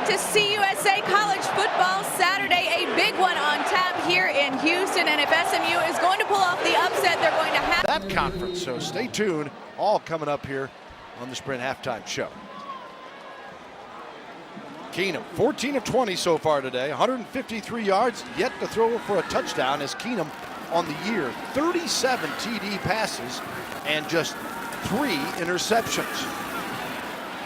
back to CUSA College Football Saturday, a big one on tap here in Houston. And if SMU is going to pull off the upset, they're going to have that conference. So stay tuned. All coming up here on the Sprint Halftime Show. Keenum, 14 of 20 so far today, 153 yards, yet to throw for a touchdown as Keenum on the year, 37 TD passes and just 3 interceptions.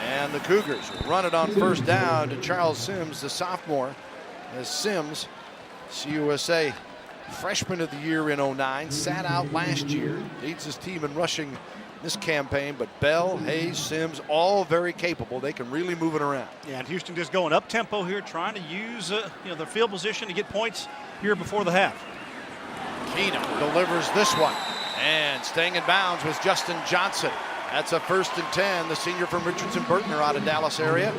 And the Cougars run it on first down to Charles Sims, the sophomore, as Sims, CUSA freshman of the year in 09, sat out last year, leads his team in rushing this campaign, but Bell, Hayes, Sims, all very capable. They can really move it around. Yeah, and Houston just going up tempo here, trying to use their field position to get points here before the half. Keenum delivers this one, and staying in bounds was Justin Johnson. That's a 1st and 10. The senior from Richardson-Burton are out of Dallas area.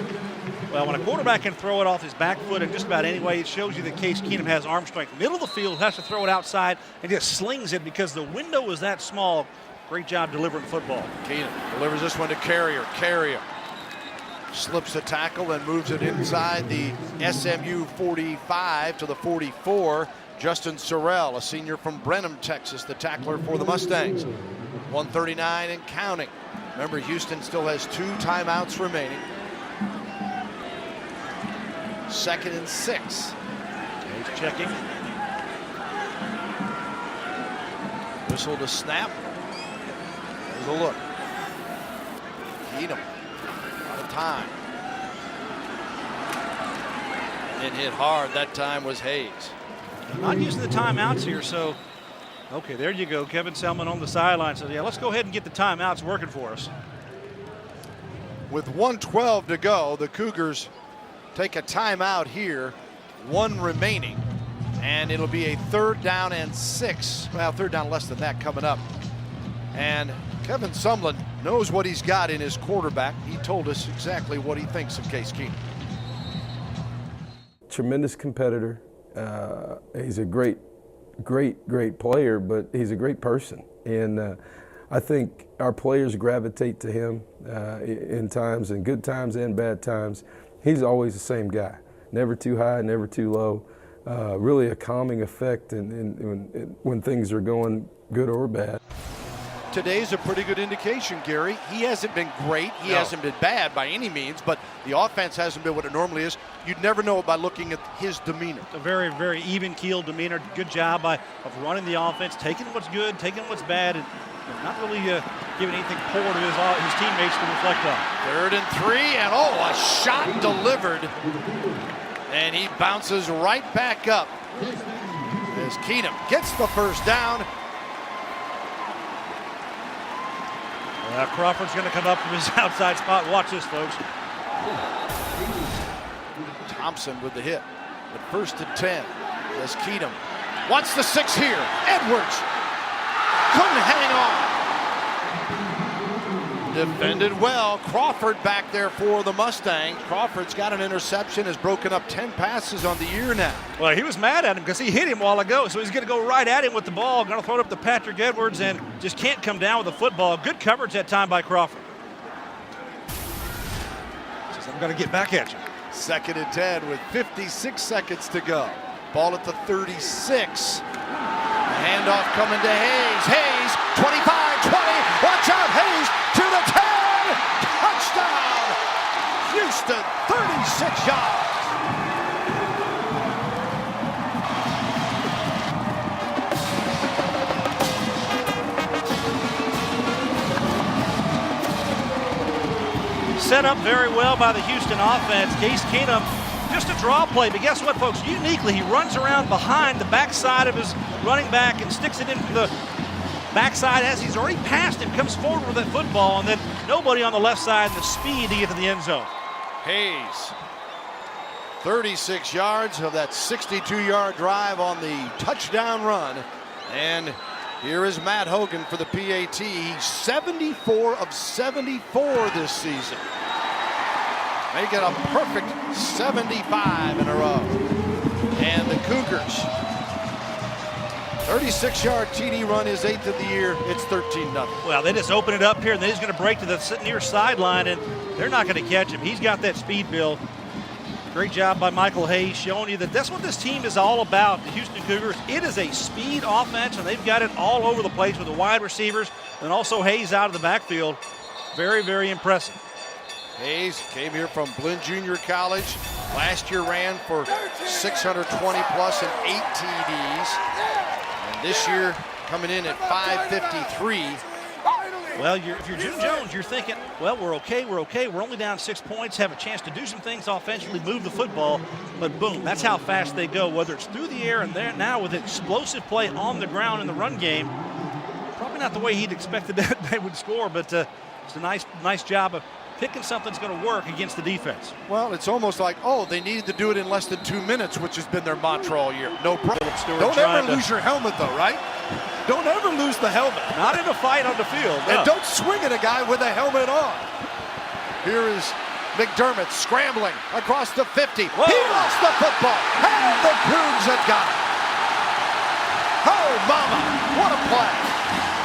Well, when a quarterback can throw it off his back foot in just about any way, it shows you that Case Keenum has arm strength. Middle of the field, has to throw it outside and just slings it because the window is that small. Great job delivering football. Keenum delivers this one to Carrier. Carrier slips a tackle and moves it inside the SMU 45 to the 44. Justin Sorrell, a senior from Brenham, Texas, the tackler for the Mustangs. 139 and counting. Remember, Houston still has 2 timeouts remaining. 2nd and 6. He's checking. Whistle to snap. There's a look. Keenum out of time. And hit hard. That time was Hayes. Not using the timeouts here, so okay, there you go. Kevin Selman on the sideline says, yeah, let's go ahead and get the timeouts working for us. With 1:12 to go, the Cougars take a timeout here, 1 remaining, and it'll be a 3rd down and 6. Well, 3rd down less than that coming up. And Kevin Sumlin knows what he's got in his quarterback. He told us exactly what he thinks of Case Keenum. Tremendous competitor. He's a great player, but he's a great person. And I think our players gravitate to him in times, in good times and bad times. He's always the same guy, never too high, never too low. Really a calming effect when things are going good or bad. Today's a pretty good indication, Gary. He hasn't been great. He hasn't been bad by any means, but the offense hasn't been what it normally is. You'd never know it by looking at his demeanor. A very, very even-keeled demeanor. Good job of running the offense, taking what's good, taking what's bad, and not really giving anything poor to his teammates to reflect on. 3rd and 3, and a shot delivered. And he bounces right back up as Keenum gets the 1st down. Crawford's going to come up from his outside spot. Watch this, folks. Thompson with the hit. But 1st and 10 as Keenum wants the 6 here. Edwards couldn't hang on. Defended well. Crawford back there for the Mustangs. Crawford's got an interception, has broken up 10 passes on the year now. Well, he was mad at him because he hit him a while ago, so he's going to go right at him with the ball. Going to throw it up to Patrick Edwards and just can't come down with the football. Good coverage that time by Crawford. Says, I'm going to get back at you. 2nd and 10 with 56 seconds to go. Ball at the 36. Handoff coming to Hayes. Hayes, 25, 20. Watch out, Hayes to the 10. Touchdown. Houston, 36 yards. Set up very well by the Houston offense. Case Keenum, just a draw play, but guess what, folks? Uniquely, he runs around behind the backside of his running back and sticks it into the backside as he's already passed him, comes forward with that football, and then nobody on the left side and the speed to get to the end zone. Hayes, 36 yards of that 62-yard drive on the touchdown run. And here is Matt Hogan for the PAT. He's 74 of 74 this season. Make it a perfect 75 in a row. And the Cougars, 36-yard TD run, his 8th of the year. It's 13-0. Well, they just open it up here, and then he's going to break to the near sideline, and they're not going to catch him. He's got that speed, Bill. Great job by Michael Hayes, showing you that that's what this team is all about, the Houston Cougars. It is a speed offense, and they've got it all over the place with the wide receivers and also Hayes out of the backfield. Very, very impressive. Hayes came here from Blinn Junior College. Last year ran for 620 plus and 8 TDs. And this year coming in at 553. Well, if you're Jim Jones, you're thinking, well, we're okay. We're only down 6 points, have a chance to do some things offensively, move the football. But boom, that's how fast they go, whether it's through the air and there now with explosive play on the ground in the run game. Probably not the way he'd expected that they would score, but it's a nice job of picking something that's going to work against the defense. Well, it's almost like, oh, they needed to do it in less than 2 minutes, which has been their mantra all year. No problem. Don't ever lose your helmet, though, right? Don't ever lose the helmet. Not in a fight on the field. No. And don't swing at a guy with a helmet on. Here is McDermott scrambling across the 50. Whoa. He lost the football, and the Coogs have got it. Oh, mama, what a play.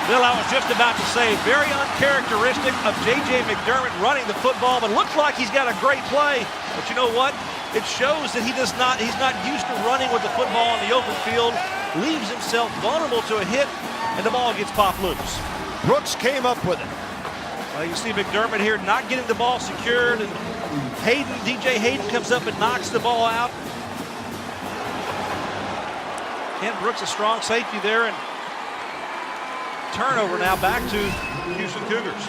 Bill, I was just about to say, very uncharacteristic of J.J. McDermott running the football, but looks like he's got a great play. But you know what? It shows that he's not used to running with the football in the open field, leaves himself vulnerable to a hit, and the ball gets popped loose. Brooks came up with it. Well, you see McDermott here not getting the ball secured, and DJ Hayden comes up and knocks the ball out. Ken Brooks, a strong safety there, and turnover now back to Houston Cougars.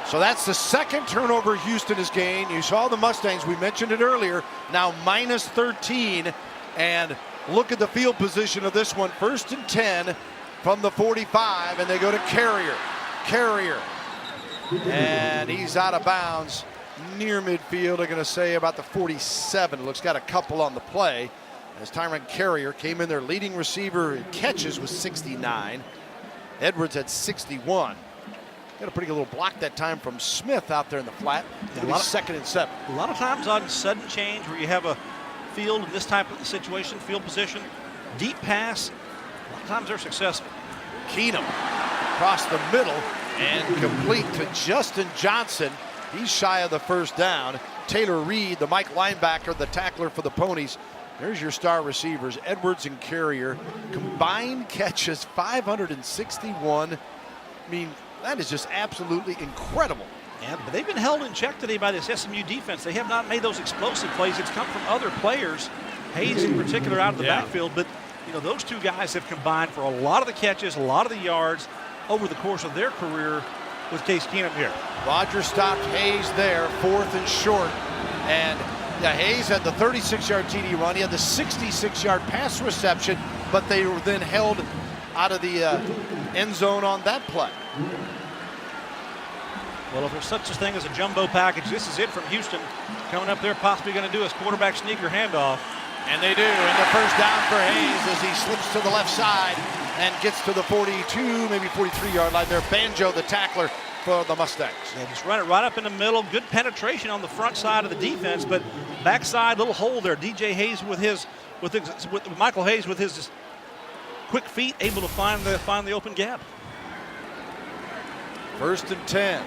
So that's the second turnover Houston has gained. You saw the Mustangs, we mentioned it earlier, now minus 13. And look at the field position of this one. 1st and 10 from the 45, and they go to Carrier. And he's out of bounds near midfield. They're going to say about the 47. Looks got a couple on the play. As Tyron Carrier came in, their leading receiver in catches was 69. Edwards had 61. Got a pretty good little block that time from Smith out there in the flat. It'll be 2nd and 7. A lot of times on sudden change where you have a field in this type of situation, field position, deep pass, a lot of times they're successful. Keenum across the middle and complete to Justin Johnson. He's shy of the first down. Taylor Reed, the Mike linebacker, the tackler for the Ponies. There's your star receivers, Edwards and Carrier. Combined catches, 561. I mean, that is just absolutely incredible. Yeah, but they've been held in check today by this SMU defense. They have not made those explosive plays. It's come from other players, Hayes in particular out of the backfield. But, you know, those two guys have combined for a lot of the catches, a lot of the yards over the course of their career with Case Keenum here. Rogers stopped Hayes there, 4th and short. And yeah, Hayes had the 36-yard TD run. He had the 66-yard pass reception, but they were then held out of the end zone on that play. Well, if there's such a thing as a jumbo package, this is it from Houston. Coming up there, possibly going to do his quarterback sneaker handoff. And they do, and the first down for Hayes as he slips to the left side and gets to the 42, maybe 43-yard line there. Banjo, the tackler for the Mustangs. Yeah, just run it right up in the middle. Good penetration on the front side of the defense, but backside, little hole there. DJ Hayes with Michael Hayes with his quick feet, able to find the open gap. 1st and 10.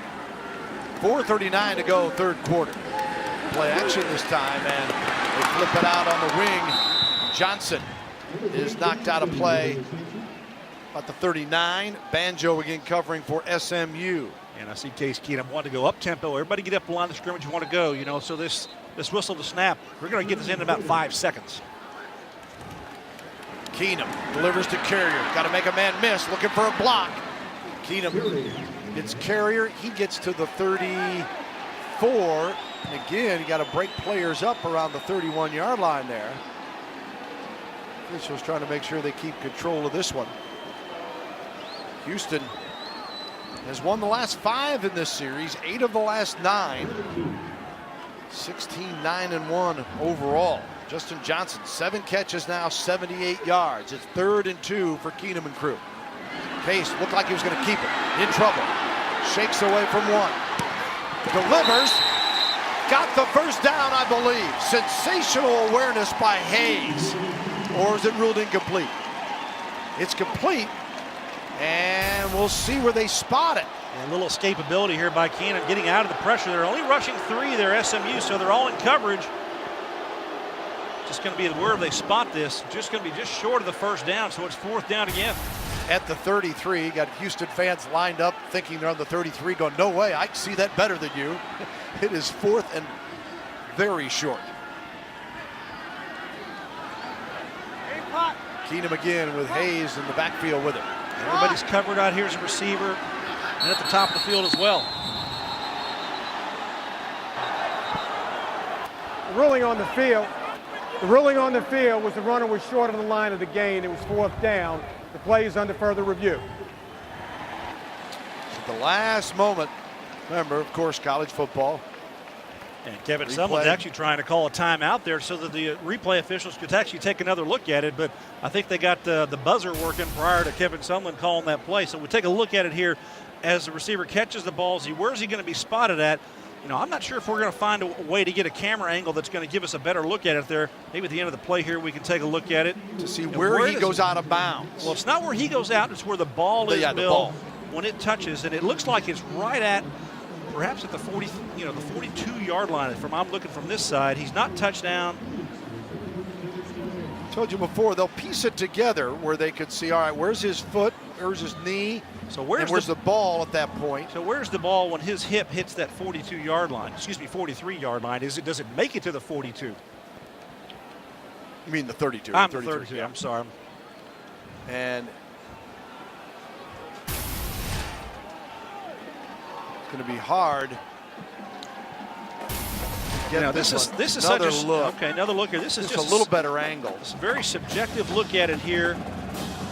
4:39 to go, 3rd quarter. Play action this time, and they flip it out on the wing. Johnson is knocked out of play at the 39. Banjo again covering for SMU. And I see Case Keenum want to go up tempo. Everybody get up the line of scrimmage. You want to go, you know. So this whistle to snap, we're going to get this in about 5 seconds. Keenum delivers to Carrier. Got to make a man miss. Looking for a block. Keenum gets Carrier. He gets to the 34. Again, you got to break players up around the 31-yard line there. Officials trying to make sure they keep control of this one. Houston has won the last 5 in this series, 8 of the last 9. 16-9-1 overall. Justin Johnson, 7 catches now, 78 yards. It's 3rd and 2 for Keenum and crew. Case looked like he was going to keep it. In trouble. Shakes away from one. Delivers. Got the first down, I believe. Sensational awareness by Hayes. Or is it ruled incomplete? It's complete. And we'll see where they spot it. And a little escapability here by Keenum, getting out of the pressure. They're only rushing 3 there, SMU, so they're all in coverage. Just going to be where they spot this. Just going to be just short of the first down, so it's 4th down again. At the 33, got Houston fans lined up thinking they're on the 33, going, no way, I can see that better than you. It is 4th and very short. Keenum again with Hayes in the backfield with him. Everybody's covered out here as a receiver and at the top of the field as well. The ruling on the field was the runner was short of the line of the gain. It was 4th down. The play is under further review. At the last moment, remember, of course, college football. And Kevin Sumlin's actually trying to call a timeout there so that the replay officials could actually take another look at it, but I think they got the buzzer working prior to Kevin Sumlin calling that play. So we take a look at it here as the receiver catches the ball. Where's he going to be spotted at? You know, I'm not sure if we're going to find a way to get a camera angle that's going to give us a better look at it there. Maybe at the end of the play here we can take a look at it. To see where he goes out of bounds. Well, it's not where he goes out, it's where the ball is, Bill, when it touches, and it looks like it's right at, perhaps at the 40, the 42-yard line. I'm looking from this side. He's not touched down. Told you before, they'll piece it together where they could see, all right, where's his foot, where's his knee, so where's the ball at that point? So where's the ball when his hip hits that 42-yard line? Excuse me, 43-yard line. Does it make it to the 42? You mean the 32? I'm 32. Yeah. I'm sorry. And it's going to be hard. Now, this is another such a look. Okay, another look here. This is just a little better angle. It's a very subjective look at it here.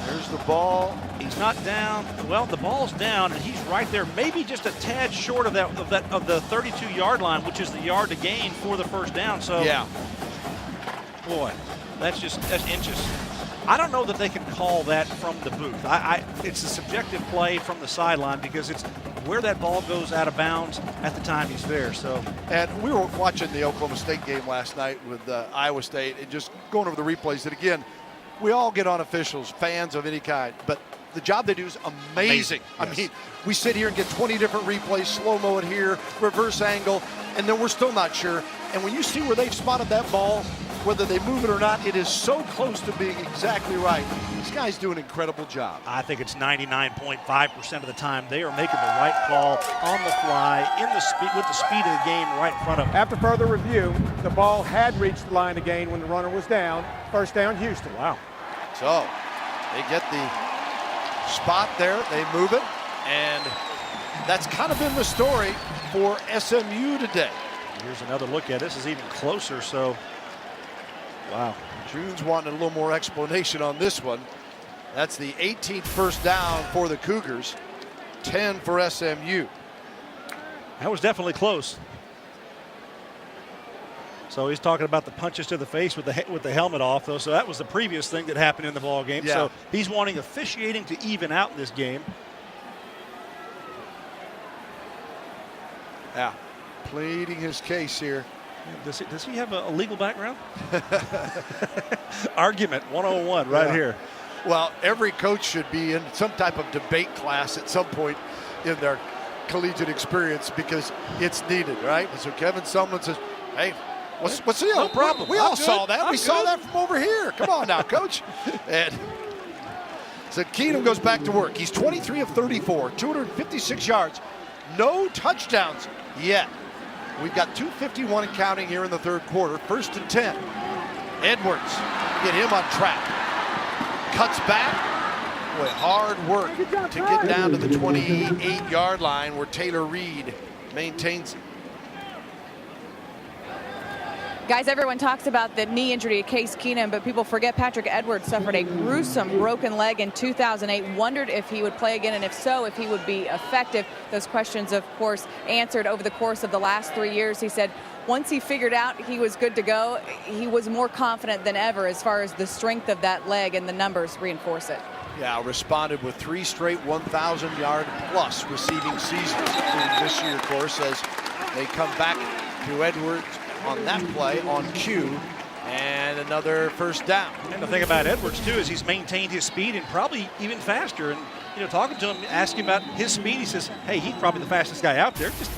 There's the ball. He's not down. Well, the ball's down, and he's right there, maybe just a tad short of the 32-yard line, which is the yard to gain for the first down. So, yeah, boy, that's inches. I don't know that they can call that from the booth. It's a subjective play from the sideline because it's where that ball goes out of bounds at the time he's there. So, and we were watching the Oklahoma State game last night with Iowa State and just going over the replays. And again, we all get on officials, fans of any kind, but the job they do is amazing. Yes. I mean, we sit here and get 20 different replays, slow-mo it here, reverse angle, and then we're still not sure. And when you see where they've spotted that ball, whether they move it or not, it is so close to being exactly right. This guy's doing an incredible job. I think it's 99.5% of the time they are making the right call on the fly, with the speed of the game right in front of them. After further review, the ball had reached the line of gain when the runner was down. 1st down, Houston. Wow. So they get the spot there, they move it, and that's kind of been the story for SMU today. Here's another look at it. This is even closer, so wow. June's wanting a little more explanation on this one. That's the 18th first down for the Cougars, 10 for SMU. That was definitely close. So he's talking about the punches to the face with the helmet off, though. So that was the previous thing that happened in the ball game. Yeah. So he's wanting officiating to even out in this game. Yeah, pleading his case here. Does he have a legal background? Argument 101 right here. Well, every coach should be in some type of debate class at some point in their collegiate experience because it's needed, right? And so Kevin Sumlin says, hey, what's the deal? No problem. We all saw that. We saw that from over here. Come on now, coach. And so Keenum goes back to work. He's 23 of 34, 256 yards, no touchdowns yet. We've got 2:51 and counting here in the 3rd quarter. 1st and 10. Edwards, get him on track. Cuts back. Boy, hard work to get down to the 28-yard line where Taylor Reed maintains it. Guys, everyone talks about the knee injury to Case Keenum, but people forget Patrick Edwards suffered a gruesome broken leg in 2008. Wondered if he would play again, and if so, if he would be effective. Those questions, of course, answered over the course of the last 3 years. He said once he figured out he was good to go, he was more confident than ever as far as the strength of that leg, and the numbers reinforce it. Yeah, responded with 3 straight 1,000-yard plus receiving seasons, including this year, of course, as they come back to Edwards on that play on cue, and another first down. And the thing about Edwards, too, is he's maintained his speed and probably even faster. And talking to him, asking about his speed, he says, hey, he's probably the fastest guy out there. Just